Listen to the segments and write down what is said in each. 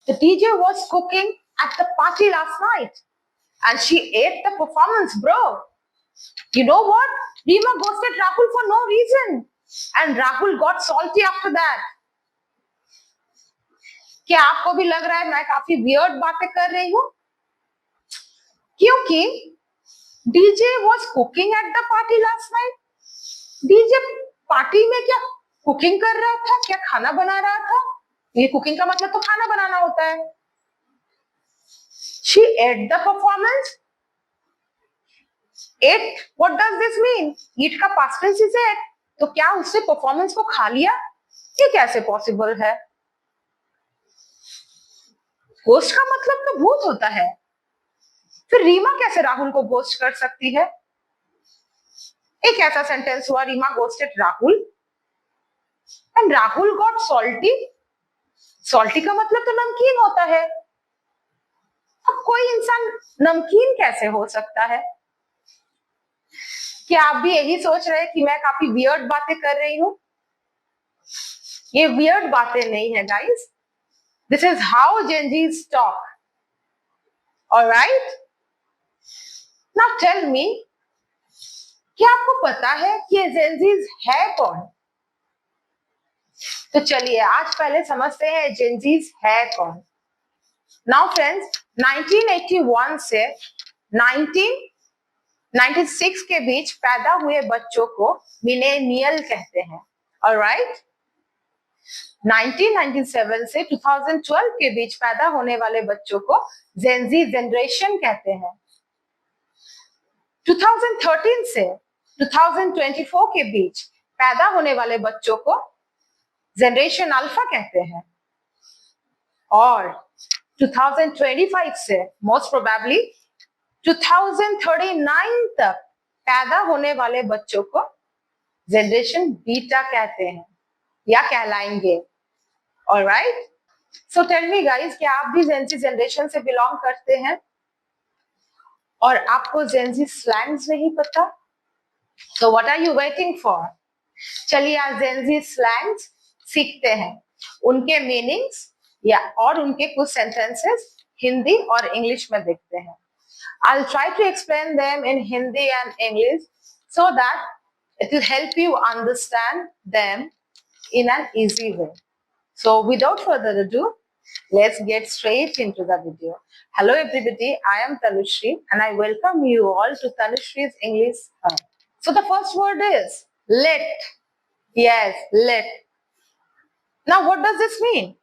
The DJ was cooking at the party last night and she ate the performance, bro. You know what? Reema ghosted Rahul for no reason and Rahul got salty after that. क्या आपको भी लग रहा है मैं काफी weird बातें कर रही हूँ? क्योंकि DJ was cooking at the party last night. DJ party में क्या कुकिंग कर रहा था? क्या खाना बना रहा था? ये कुकिंग का मतलब तो खाना बनाना होता है. She ate the performance. Ate, what does this mean? Eat का past tense is ate. तो क्या उसने परफॉर्मेंस को खा लिया? ये कैसे पॉसिबल है? गोस्ट का मतलब तो भूत होता है. फिर रीमा कैसे राहुल को गोस्ट कर सकती है? एक ऐसा सेंटेंस हुआ, Reema ghosted Rahul and Rahul got salty. Salty का मतलब तो नमकीन होता है. अब कोई इंसान नमकीन कैसे हो सकता है? क्या आप भी यही सोच रहे हैं कि मैं काफी वियर्ड बातें कर रही हूं? ये वियर्ड बातें नहीं है guys. This is how Gen Z's talk. Alright? Now tell me, क्या आपको पता है कि ये Gen Z's है कौन? तो चलिए आज पहले समझते हैं Gen Z's है कौन. Now friends, 1981 से 1996 के बीच पैदा हुए बच्चों को मिलेनियल कहते हैं. Alright? 1997 से 2012 के बीच पैदा होने वाले बच्चों को Gen Z जनरेशन कहते हैं. 2013 से 2024 के बीच पैदा होने वाले बच्चों को जनरेशन अल्फा कहते हैं. और 2025 से मोस्ट प्रोबेबली 2039 तक पैदा होने वाले बच्चों को जनरेशन बीटा कहते हैं या कहलाएंगे. Alright? So tell me guys, क्या आप भी Gen Z जनरेशन से बिलोंग करते हैं और आपको Gen Z स्लैंग्स नहीं पता? So what are you waiting for? चलिए आज Gen Z स्लैंग्स सीखते हैं, उनके मीनिंग्स या और उनके कुछ सेंटेंसेस हिंदी और इंग्लिश में देखते हैं. I'll try to explain them in Hindi and English so that it will help you understand them in an easy way. So without further ado, let's get straight into the video. Hello everybody, I am Tanushree and I welcome you all to Tanushree's English Hub. So the first word is let. Yes, let. Now what does this mean?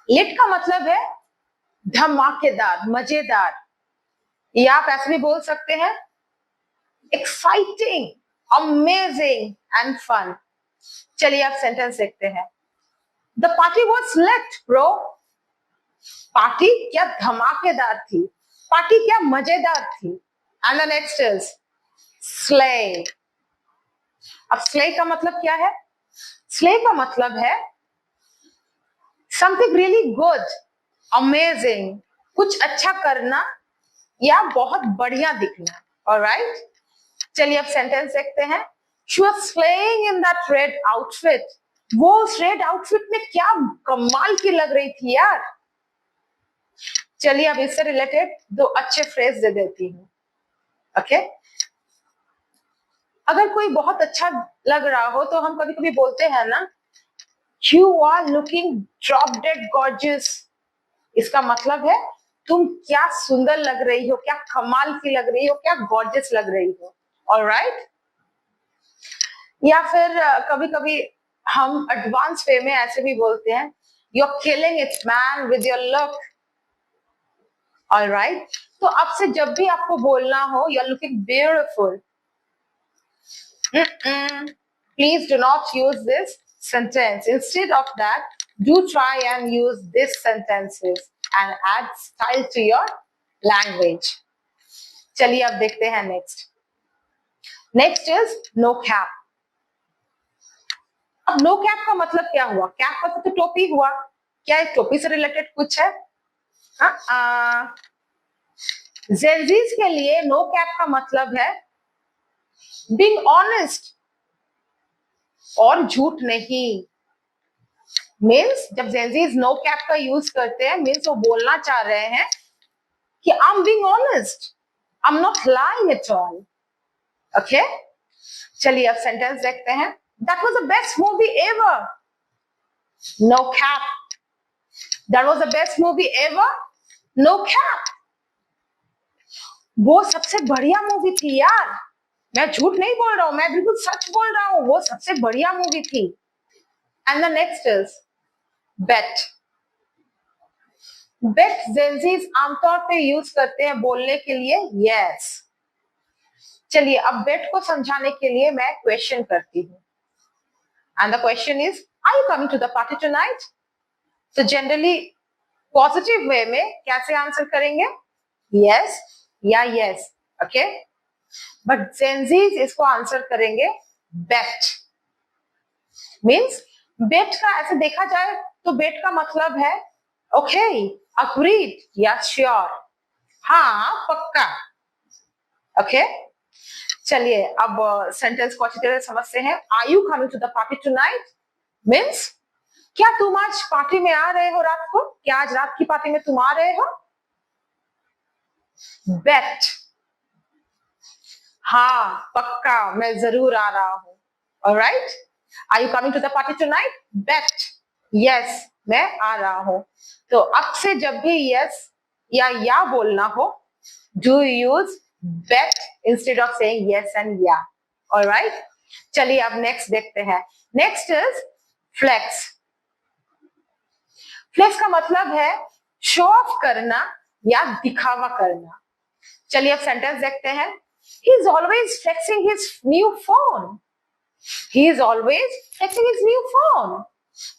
Let का मतलब है धमाकेदार, मजेदार, या आप ऐसे भी बोल सकते हैं एक्साइटिंग, अमेजिंग एंड फन. चलिए आप सेंटेंस देखते हैं. The party was lit, bro. Party क्या धमाकेदार थी, पार्टी क्या मजेदार थी. And the next is slay. अब slay का मतलब क्या है? slay का मतलब है something really good, amazing, कुछ अच्छा करना या बहुत बढ़िया दिखना. Alright? चलिए अब सेंटेंस देखते हैं. She was slaying in that red outfit. वो उस रेड आउटफिट में क्या कमाल की लग रही थी यार. चलिए अब इससे रिलेटेड दो अच्छे फ्रेज दे देती हूँ. ओके? अगर कोई बहुत अच्छा लग रहा हो तो हम कभी कभी बोलते हैं ना, You are looking drop dead gorgeous. इसका मतलब है तुम क्या सुंदर लग रही हो, क्या कमाल की लग रही हो, क्या गॉर्जियस लग रही हो. ऑलराइट? या फिर कभी कभी हम एडवांस वे में ऐसे भी बोलते हैं, You're killing it man with your look. Alright? तो अब से जब भी आपको बोलना हो You're looking beautiful, please do not use this sentence. Instead of that, do try and use these sentences and add style to your language. चलिए अब देखते हैं next. Next is no cap. अब नो कैप का मतलब क्या हुआ? Cap का तो टोपी हुआ. क्या इस टोपी से रिलेटेड कुछ है? Gen Z's के लिए नो कैप का मतलब है being honest और झूठ नहीं. मीन्स जब जेंजीज नो कैप का यूज करते हैं मीन्स वो बोलना चाह रहे हैं कि I am being honest, I am not lying at all. Okay, चलिए अब सेंटेंस देखते हैं। That was the best movie ever. No cap. That was the best movie ever. No cap. वो सबसे बढ़िया मूवी थी यार, मैं झूठ नहीं बोल रहा हूं, मैं बिल्कुल सच बोल रहा हूं, वो सबसे बढ़िया मूवी थी। And the next is bet. Bet Gen Zs आमतौर पे यूज करते हैं बोलने के लिए यस। चलिए अब बेट को समझाने के लिए मैं क्वेश्चन करती हूँ। And the question is, are you coming to the party tonight? तो जनरली पॉजिटिव वे में कैसे आंसर करेंगे? यस या यस। ओके, बट जेंजीज इसको आंसर करेंगे बेट। मीन्स बेट का ऐसे देखा जाए तो बेट का मतलब है ओके, अग्रीड या श्योर, हाँ पक्का। ओके, चलिए अब सेंटेंस को अच्छी तरह समझते हैं। Are you coming to the party tonight means क्या तुम आज पार्टी में आ रहे हो रात को? क्या आज रात की पार्टी में तुम आ रहे हो? बेट, हाँ पक्का मैं जरूर आ रहा हूं। Alright, are you coming to the party tonight? Bet, yes मैं आ रहा हूं। तो अब से जब भी यस या बोलना हो, do use bet instead of saying yes and yeah. Alright, चलिए अब नेक्स्ट देखते हैं। Next is flex. फ्लेक्स का मतलब है शो ऑफ करना या दिखावा करना। चलिए अब सेंटेंस देखते हैं। He is always flexing his new phone. He is always flexing his new phone.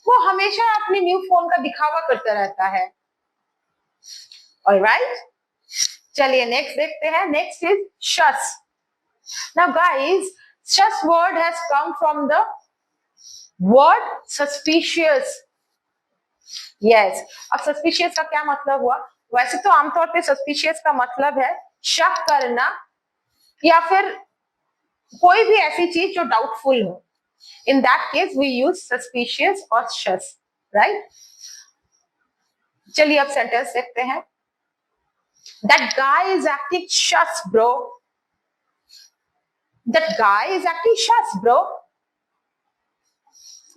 वो हमेशा अपने न्यू फोन का दिखावा करता रहता है। Alright? चलिए नेक्स्ट देखते हैं। Next is sus. Now guys, shus word has come from the word suspicious. Yes, अब suspicious का क्या मतलब हुआ? वैसे तो आमतौर पे suspicious का मतलब है शक करना या फिर कोई भी ऐसी चीज जो डाउटफुल हो। In that case we use suspicious और शस, राइट। चलिए अब सेंटेंस देखते हैं। That guy is acting sus bro. That guy is acting sus bro.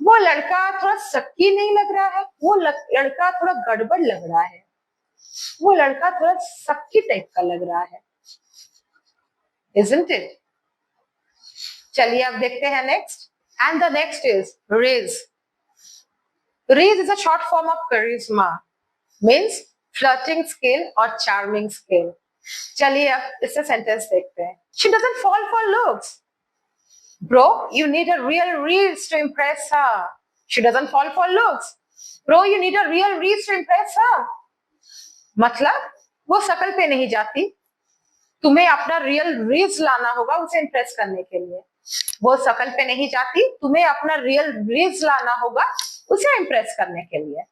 वो लड़का थोड़ा सक्की नहीं लग रहा है, वो लड़का थोड़ा गड़बड़ लग रहा है, वो लड़का थोड़ा सक्की टाइप का लग रहा है। Isn't it? चलिए अब देखते हैं next. And the next is rizz. Rizz is a short form of charisma, means flirting skill और चार्मिंग स्किल। चलिए अब इससे सेंटेंस देखते हैं। She doesn't fall for looks bro, you need a real rizz to impress her. She doesn't fall for looks bro, you need a real rizz to impress her. मतलब वो शकल पे नहीं जाती, तुम्हें अपना रियल रीज लाना होगा उसे इम्प्रेस करने के लिए। वो शकल पे नहीं जाती, तुम्हें अपना रियल रीज लाना होगा उसे इम्प्रेस करने के लिए।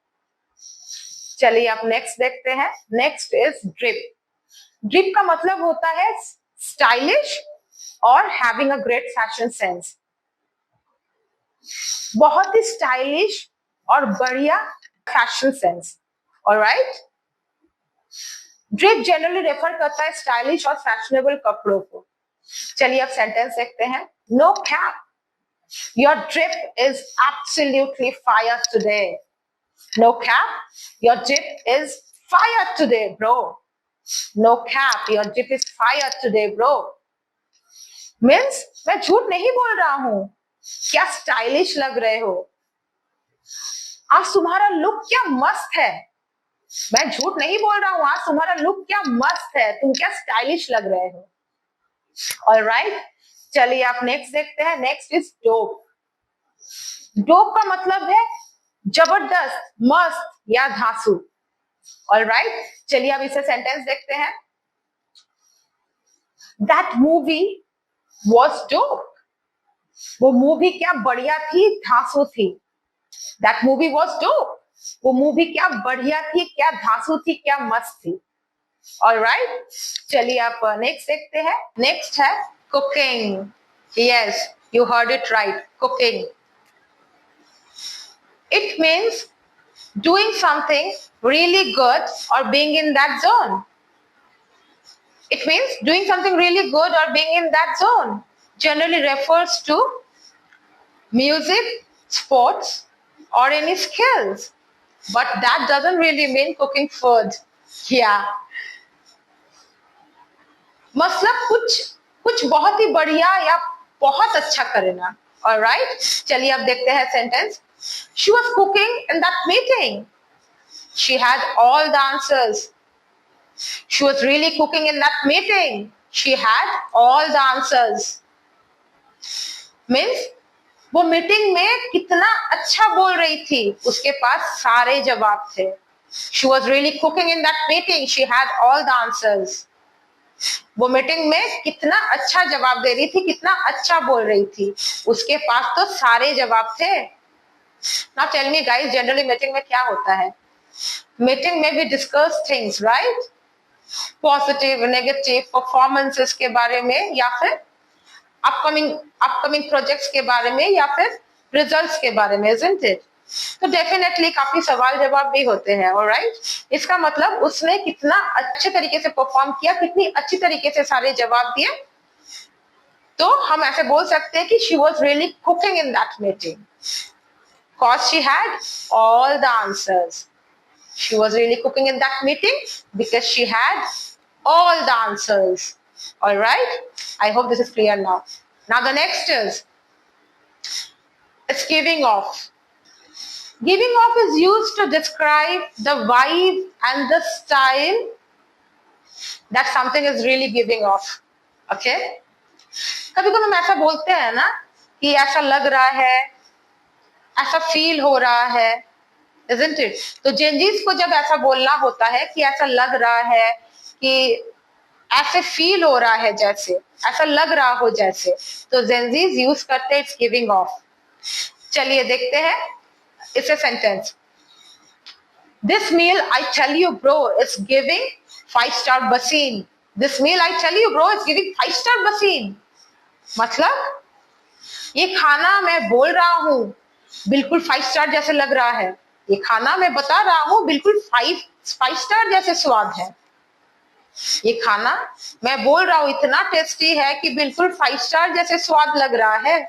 चलिए अब नेक्स्ट देखते हैं। Next is drip. ड्रिप का मतलब होता है स्टाइलिश और having a great fashion sense. बहुत ही स्टाइलिश और बढ़िया fashion sense. Alright, drip generally refer करता है स्टाइलिश और फैशनेबल कपड़ों को। चलिए अब सेंटेंस देखते हैं। No cap, your drip is absolutely fire today. No cap, your drip is fire today, bro. No cap, your drip is fire today, bro. Means मैं झूठ नहीं बोल रहा हूं, क्या स्टाइलिश लग रहे हो, आज तुम्हारा लुक क्या मस्त है। मैं झूठ नहीं बोल रहा हूं, आज तुम्हारा लुक क्या मस्त है, तुम क्या स्टाइलिश लग रहे हो। ऑलराइट, चलिए आप नेक्स्ट देखते हैं। Next is dope. डोप का मतलब है जबरदस्त, मस्त या धांसू। ऑलराइट, चलिए अब इसे सेंटेंस देखते हैं। That movie was dope. वो मूवी क्या बढ़िया थी, धांसू थी। That movie was dope. वो मूवी क्या बढ़िया थी, क्या धांसू थी, क्या मस्त थी। ऑलराइट, चलिए आप नेक्स्ट देखते हैं। नेक्स्ट है cooking. Yes, you heard it right, cooking. It means doing something really good or being in that zone. It means doing something really good or being in that zone. Generally refers to music, sports, or any skills. But that doesn't really mean cooking food. Yeah. मतलब कुछ बहुत ही बढ़िया या बहुत अच्छा करना. Alright? चलिए अब देखते हैं sentence. She was cooking in that meeting. She had all the answers. She was really cooking in that meeting. She had all the answers. Means वो मीटिंग में कितना अच्छा बोल रही थी, उसके पास सारे जवाब थे. She was really cooking in that meeting. She had all the answers. वो मीटिंग में कितना अच्छा जवाब दे रही थी, कितना अच्छा बोल रही थी, उसके पास तो सारे जवाब थे. Now tell me guys, generally meeting में क्या होता है? मीटिंग में we discuss things, right? Positive, negative performances के बारे में, या फिर अपकमिंग प्रोजेक्ट्स के बारे में, या फिर रिजल्ट्स के बारे में, isn't it? तो डेफिनेटली काफी सवाल जवाब भी होते हैं. ऑलराइट, इसका मतलब उसने कितना अच्छे तरीके से परफॉर्म किया, कितनी अच्छी तरीके से सारे जवाब दिए. तो हम ऐसे बोल सकते हैं कि she was really cooking in that meeting because she had all the answers. She was really cooking in that meeting because she had all the answers. All right. I hope this is clear now. Now the next is, it's giving off. Giving off is used to describe the vibe and the style that something is really giving off. Okay. कभी कभी हम ऐसा बोलते हैं ना कि ऐसा लग रहा है, ऐसा फील हो रहा है, isn't it? तो जेनजीज को जब ऐसा बोलना होता है कि ऐसा लग रहा है, कि ऐसे फील हो रहा है, जैसे ऐसा लग रहा हो जैसे, तो जेनजीज यूज करते हैं इट्स गिविंग ऑफ. चलिए देखते हैं इसे sentence. This meal I tell you bro is giving 5-star bussin. This meal I tell you bro is giving 5-star bussin. मतलब ये खाना मैं बोल रहा हूं बिल्कुल 5 स्टार जैसे लग रहा है. ये खाना मैं बता रहा हूं बिल्कुल 5 स्टार जैसे स्वाद है. ये खाना मैं बोल रहा हूं इतना टेस्टी है कि बिल्कुल 5 स्टार जैसे स्वाद लग रहा है.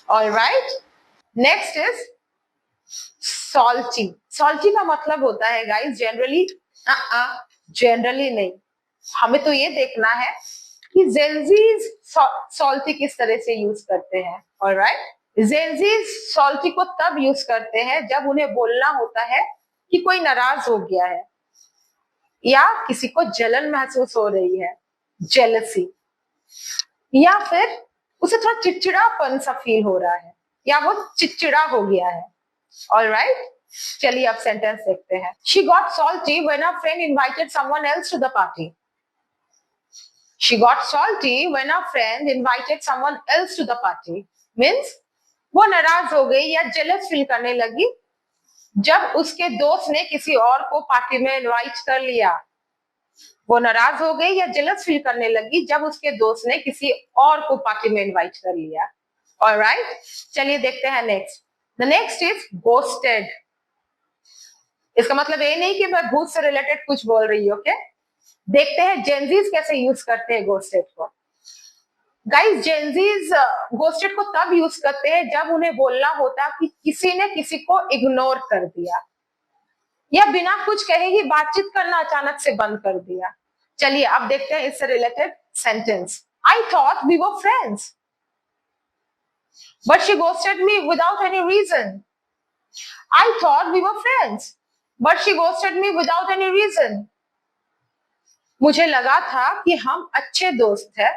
Alright, next is salty. Salty का मतलब होता है गाइस जनरली, जनरली नहीं, हमें तो ये देखना है कि जेनजीज सॉल्टी किस तरह से यूज करते हैं. ऑलराइट, जेनजीज सॉल्टी को तब यूज करते हैं जब उन्हें बोलना होता है कि कोई नाराज हो गया है, या किसी को जलन महसूस हो रही है, जेलसी, या फिर उसे थोड़ा चिड़चिड़ापन सा फील हो रहा है, या वो चिड़चिड़ा हो गया है. ऑलराइट, चलिए अब सेंटेंस देखते हैं. She got salty when her friend invited someone else to the party. She got salty when her friend invited someone else to the party. Means वो नाराज हो गई या जेलस फील करने लगी जब उसके दोस्त ने किसी और को पार्टी में इनवाइट कर लिया. वो नाराज हो गई या जेलस फील करने लगी जब उसके दोस्त ने किसी और को पार्टी में इनवाइट कर लिया. ऑलराइट, चलिए देखते हैं next. The next is ghosted. इसका मतलब ये नहीं कि मैं भूत से रिलेटेड कुछ बोल रही हूँ. ओके, देखते हैं जेनजीज कैसे यूज करते हैं गोस्टेड को. गाइस, जेनजीज गोस्टेड को तब यूज करते हैं जब उन्हें बोलना होता है कि किसी ने किसी को इग्नोर कर दिया, या बिना कुछ कहे ही बातचीत करना अचानक से बंद कर दिया. चलिए अब देखते हैं इससे related sentence. I thought we were friends but she ghosted me without any reason. I thought we were friends but she ghosted me without any reason. मुझे लगा था कि हम अच्छे दोस्त हैं,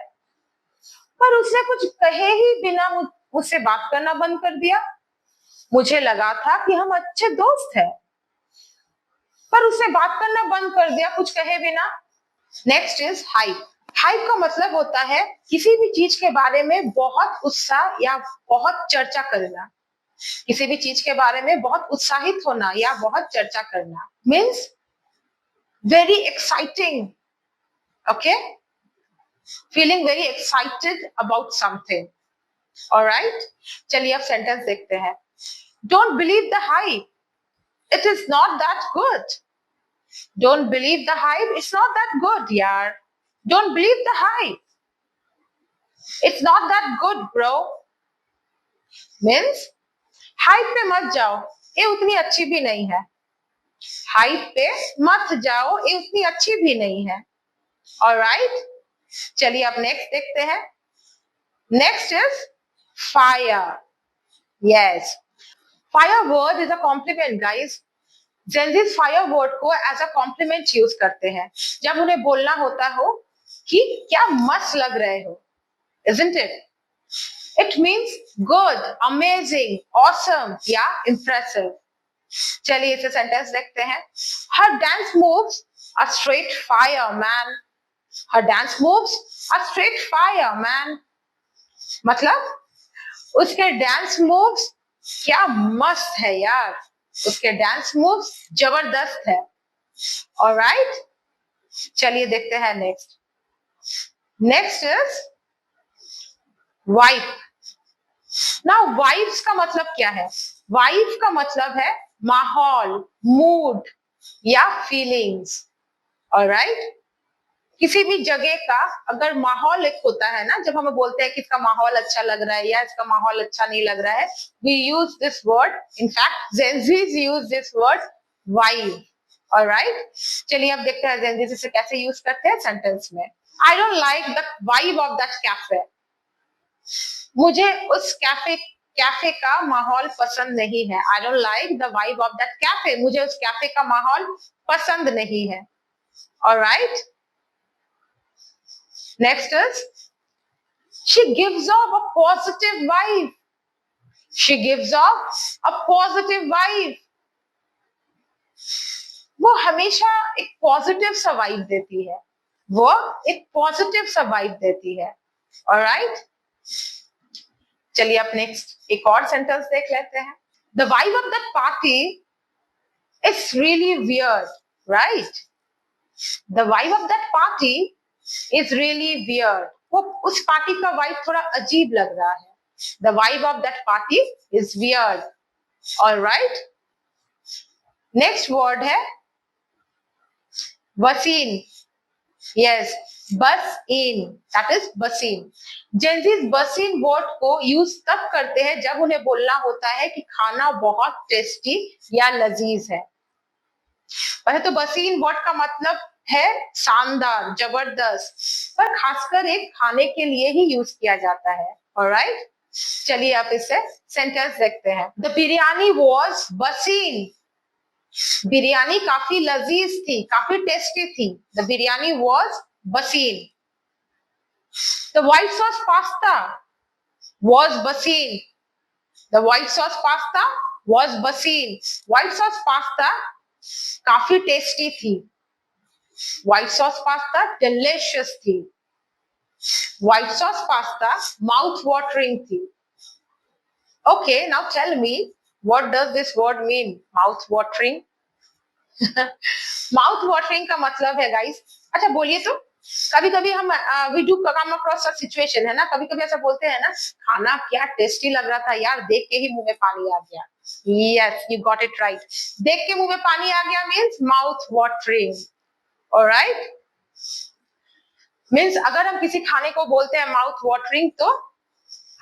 पर उसने कुछ कहे ही बिना मुझसे बात करना बंद कर दिया. मुझे लगा था कि हम अच्छे दोस्त हैं, पर उसने बात करना बंद कर दिया कुछ कहे बिना. Next is hype. हाइप का मतलब होता है किसी भी चीज के बारे में बहुत उत्साह या बहुत चर्चा करना. किसी भी चीज के बारे में बहुत उत्साहित होना या बहुत चर्चा करना. Means very exciting. Okay, feeling very excited about something. Alright, चलिए अब सेंटेंस देखते हैं. Don't believe the hype. It is not that good. Don't believe the hype. It's not that good, yaar. Don't believe the hype. It's not that good, bro. Means hype पे मत जाओ, ये उतनी अच्छी भी नहीं है. हाइप पे मत जाओ, ये उतनी अच्छी भी नहीं है. ऑलराइट, चलिए अब नेक्स्ट देखते हैं. Next is fire. Yes, fire word is a compliment guys. Gen Zs fire word को एज अ कॉम्प्लीमेंट यूज करते हैं जब उन्हें बोलना होता हो कि क्या मस्त लग रहे हो. Isn't it? It means good, amazing, awesome या impressive. चलिए इसे सेंटेंस देखते हैं. Her dance moves are straight fire, man. Her dance moves are straight fire, man. मतलब उसके डांस मूव्स क्या मस्त है यार. उसके डांस मूव्स जबरदस्त है. ऑलराइट, चलिए देखते हैं next. Next is vibe. Now vibes का मतलब क्या है? वाइब का मतलब है माहौल, मूड या फीलिंग्स. ऑलराइट, किसी भी जगह का अगर माहौल एक होता है ना, जब हमें बोलते हैं कि इसका माहौल अच्छा लग रहा है या इसका माहौल अच्छा नहीं लग रहा है, we use this word. In fact Gen Zs use this word vibe. Alright, चलिए अब देखते हैं जेंजीज इसे कैसे यूज करते हैं सेंटेंस में. I don't like the vibe of that cafe. मुझे उस कैफे का माहौल पसंद नहीं है. I don't like the vibe of that cafe. मुझे उस कैफे का माहौल पसंद नहीं है. Alright, next is she gives off a positive vibe. She gives off a positive vibe. वो हमेशा एक पॉजिटिव सा वाइब देती है. वो एक पॉजिटिव सा वाइब देती है. ऑलराइट, चलिए अब नेक्स्ट एक और सेंटेंस देख लेते हैं. The vibe of that party is really weird, right? The vibe of that party is really weird. वो उस पार्टी का वाइब थोड़ा अजीब लग रहा है. The vibe of that party is weird. All right. Next word है बसीन. Yes, बस इन. That is बसीन. जेंजीज बसीन वर्ड को यूज तब करते हैं जब उन्हें बोलना होता है कि खाना बहुत टेस्टी या लजीज है. वैसे तो बसीन वर्ड का मतलब है शानदार, जबरदस्त, पर खासकर एक खाने के लिए ही यूज किया जाता है. ऑलराइट, चलिए आप इसे सेंटेंस देखते हैं. द बिरयानी वॉज बसीन. बिरयानी काफी लजीज थी, काफी टेस्टी थी. The biryani was bussin. The white sauce pasta was bussin. The white sauce pasta was bussin. White sauce pasta काफी टेस्टी थी. व्हाइट सॉस पास्ता डिलिशियस थी. White sauce pasta mouth watering थी. Okay, now tell me what does this word mean, mouth watering. Mouth watering का मतलब है guys, अच्छा बोलिए तो, कभी कभी हम we do come across a situation है ना, कभी कभी ऐसा बोलते हैं ना, खाना क्या टेस्टी लग रहा था यार, देख के ही मुंह में पानी आ गया. Yes, you got it right. देख के मुंह में पानी आ गया means mouth watering. Alright, means अगर हम किसी खाने को बोलते हैं माउथ वाटरिंग, तो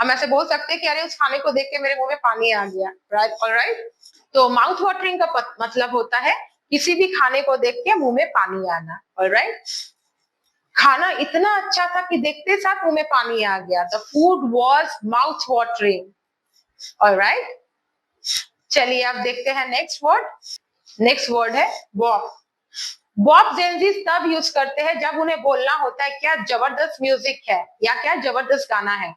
हम ऐसे बोल सकते हैं कि अरे उस खाने को देख के मेरे मुंह में पानी आ गया. Right, alright. तो माउथ वाटरिंग का मतलब होता है किसी भी खाने को देख के मुंह में पानी आना. ऑलराइट, खाना इतना अच्छा था कि देखते साथ मुंह में पानी आ गया. The food was mouth watering. Alright, चलिए आप देखते हैं नेक्स्ट वर्ड. नेक्स्ट वर्ड है वॉक. वॉक जेंजीज तब यूज करते हैं जब उन्हें बोलना होता है क्या जबरदस्त म्यूजिक है या क्या जबरदस्त गाना है.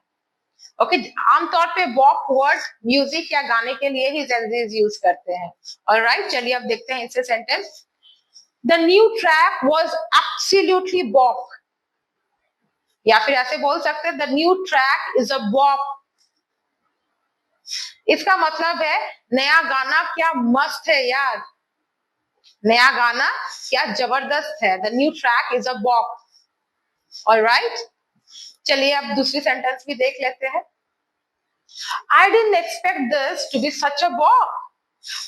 ओके, आमतौर पे वॉक वर्ड म्यूजिक या गाने के लिए ही जेंजीज यूज करते हैं. ऑलराइट, चलिए अब देखते हैं इससे sentence. The new track was absolutely bop. या फिर ऐसे बोल सकते हैं the new track is a bop. इसका मतलब है नया गाना क्या मस्त है यार, नया गाना क्या जबरदस्त है. The new track is a बॉप. Alright, चलिए अब दूसरी सेंटेंस भी देख लेते हैं. I didn't expect this to be such a bop.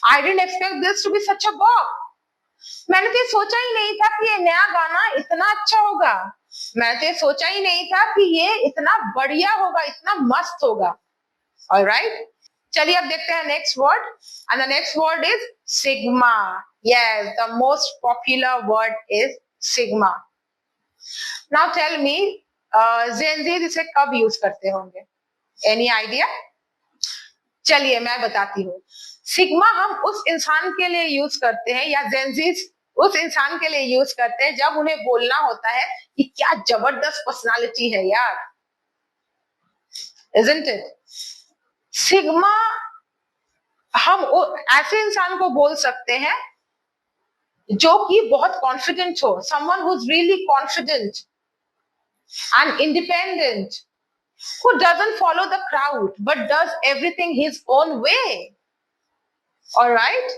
I didn't expect this to be such a bop. मैंने तो ये सोचा ही नहीं था कि ये नया गाना इतना अच्छा होगा. मैंने तो ये सोचा ही नहीं था कि ये इतना बढ़िया होगा, इतना मस्त होगा. Alright? चलिए अब देखते हैं next word. And the next word is sigma. Yes, the most popular word is sigma. Now tell me, Gen Z इसे कब यूज करते होंगे? Any idea? चलिए मैं बताती हूँ. सिग्मा हम उस इंसान के लिए यूज करते हैं, या Gen Z उस इंसान के लिए यूज करते हैं जब उन्हें बोलना होता है कि क्या जबरदस्त पर्सनालिटी है यार. Isn't it? सिग्मा हम ऐसे इंसान को बोल सकते हैं जो कि बहुत कॉन्फिडेंट हो. Someone who is really confident and independent, who doesn't follow the crowd but does everything his own way. All right?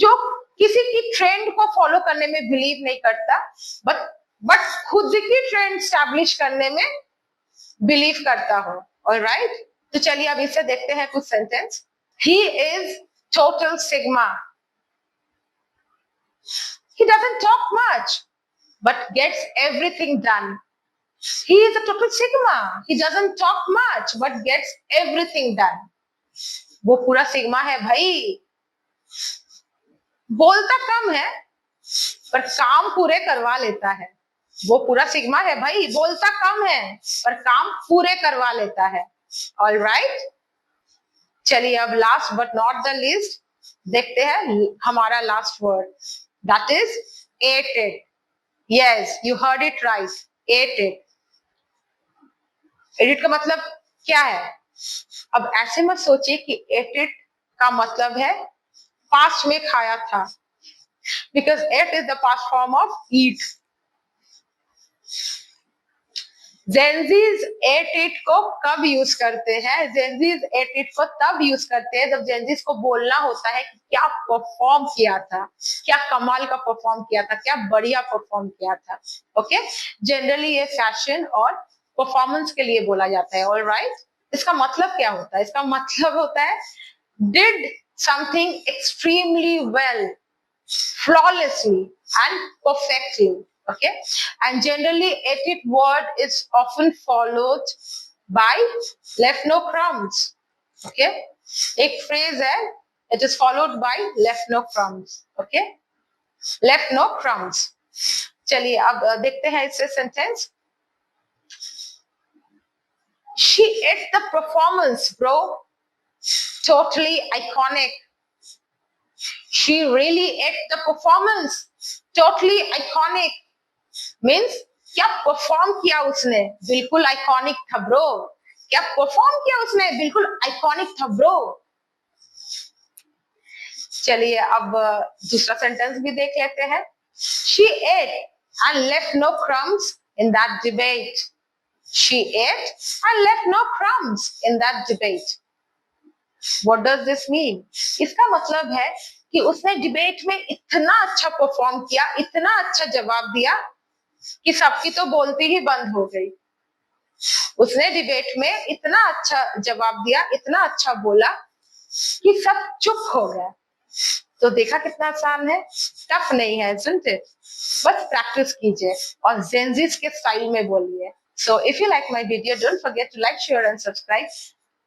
जो किसी की ट्रेंड को फॉलो करने में बिलीव नहीं करता, बट खुद की ट्रेंड स्टैब्लिश करने में बिलीव करता हो. All right? तो चलिए अब इससे देखते हैं कुछ sentence. He is total sigma. He doesn't talk much but gets everything done. He is a total sigma. He doesn't talk much but gets everything done. वो पूरा सिग्मा है भाई. बोलता कम है पर काम पूरे करवा लेता है. वो पूरा सिग्मा है भाई. बोलता कम है पर काम पूरे करवा लेता है. All right? चलिए अब last but not the least देखते हैं हमारा last word. That is ate it. Yes, you heard it right. ate it. Edit का मतलब क्या है? अब ऐसे मत सोचिए कि एडिट का मतलब है पास्ट में खाया था, because at is the past form of eat. Gen Zs at it को कब यूज करते हैं? जेनजीज एट इट को तब यूज करते हैं जब जेनजीज को बोलना होता है कि क्या परफॉर्म किया था, क्या कमाल का परफॉर्म किया था, क्या बढ़िया परफॉर्म किया था. ओके, जनरली ये फैशन और परफॉर्मेंस के लिए बोला जाता है. ऑलराइट? इसका मतलब क्या होता है? इसका मतलब होता है did something extremely well, flawlessly and perfectly. Okay, and generally ate it word is often followed by left no crumbs. Okay, एक phrase है, it is followed by left no crumbs. Okay, left no crumbs. चलिए अब देखते हैं इससे sentence. She ate the performance, bro. Totally iconic. She really ate the performance. Totally iconic. Means क्या perform किया उसने, बिल्कुल आइकॉनिक था ब्रो. क्या परफॉर्म किया उसने, बिल्कुल आइकॉनिक था ब्रो. चलिए अब दूसरा सेंटेंस भी देख लेते हैं. She ate and left no crumbs in that debate. She ate and left no crumbs in that debate. What does this mean? इसका मतलब है कि उसने डिबेट में इतना अच्छा परफॉर्म किया, इतना अच्छा जवाब दिया कि सबकी तो बोलती ही बंद हो गई. उसने डिबेट में इतना अच्छा जवाब दिया, इतना अच्छा बोला कि सब चुप हो गए. तो देखा कितना आसान है, टफ नहीं है. isn't it? बस प्रैक्टिस कीजिए और जेनजीज के स्टाइल में बोलिए. So if you like my video, don't forget to like, share and subscribe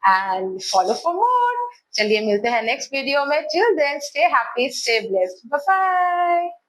and follow for more. चलिए मिलते हैं नेक्स्ट वीडियो में. Till then, stay happy, stay blessed. Bye bye.